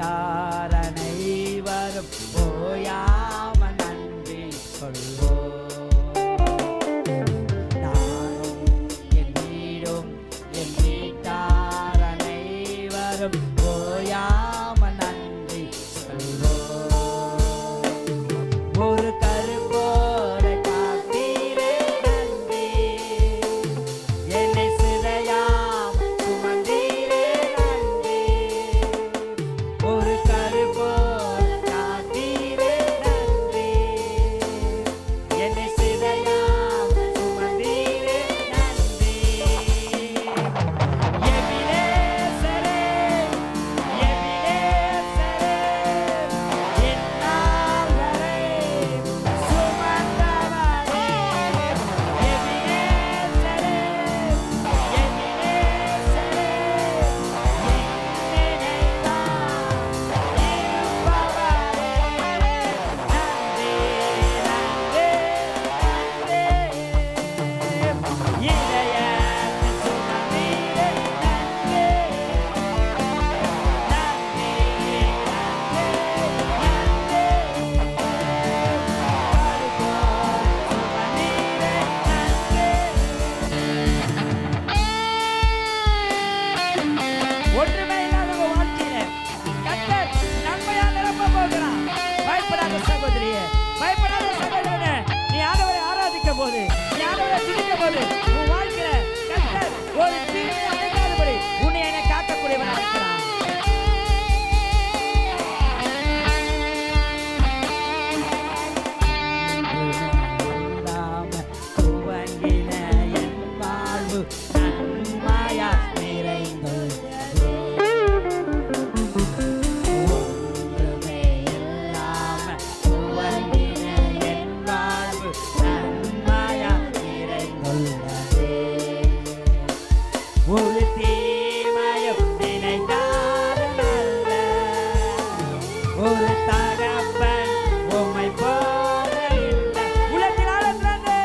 நினைத்தார் அனைவரும் ஓயாம நன்றி சொல்வோம். நானும் என் வீடும் என் வீட்டார் அனைவரும் ஓயாம நன்றி சொல்வோம். ஒரு கருப்போட காத்தீரே நன்றி, என்னை சிதையாம சுமந்தீரே நன்றி. ஒரு கருப்போட காத்தீரே நன்றி, என்னை சிதையாம சுமந்தீரே நன்றி. எபினேசரே, எபினேசரே, என்னால் வரை சுமந்தவரே. எபினேசரே, எபினேசரே, என் நினைவாய் இருப்பவரே. நன்றி, நன்றி, நன்றி. இதயத்தில் சுமந்தீரே நன்றி. நன்றி, ஒன்றுமே இல்லாத உங்க வாழ்க்கையில கர்த்தர் நன்மையால் நிரப்பப் போகிறார். பயப்படாத சகோதரியே, பயப்படாத சகோதரனே, நீ ஆண்டவரை ஆராதிக்கும் போது, நீ ஆண்டவரை துதிக்கும் போது, உன் வாழ்க்கையில கர்த்தர் ஒரு தீமையை அடைக்காதபடி உன்னை என்னை காக்கக்கூடியவனாக இருக்கிறார். இல்லாம துவங்கின என் வாழ்வு நன்மையால் நிறைந்துள்ளது. ஒன்றுமே இல்லாம துவங்கின என் வாழ்வு நன்மையால் நிறைந்துள்ளது. ஒரு தீமையும் நினைத்தாலும் அல்ல, ஒரு தகப்பன் உம்மை போல இல்லை. உலகத்தில் ஆழத்திலிருந்து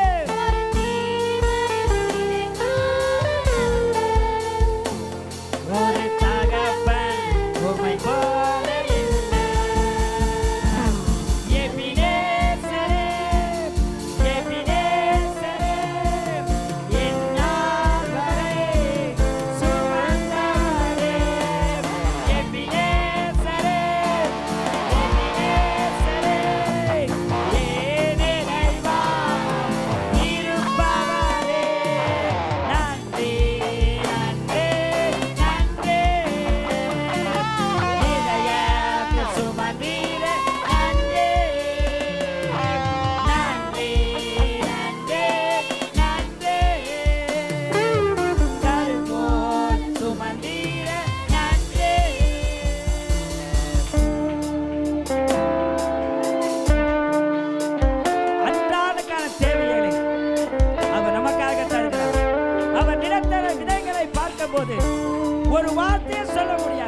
ஒரு தகப்பன் உம்மை போல இல்லை. எபினேசரே, எபினேசரே, என்னால் வரை சுமந்தவரே. எபினேசரே, எபினேசரே, என் நினைவாய் இருப்பவரே. நன்றி, நன்றி, நன்றி. இதயத்தில் சுமந்தீரே நன்றி. நன்றி, நன்றி, நன்றி. கருப்போல் சுமந்தீரே நன்றி. அன்றாடக்கான தேவைகளை அவர் நமக்காக தருகிறார். அவர் நிலத்தர விதைகளை பார்க்கும்போது ஒரு வார்த்தையை சொல்ல முடியாது.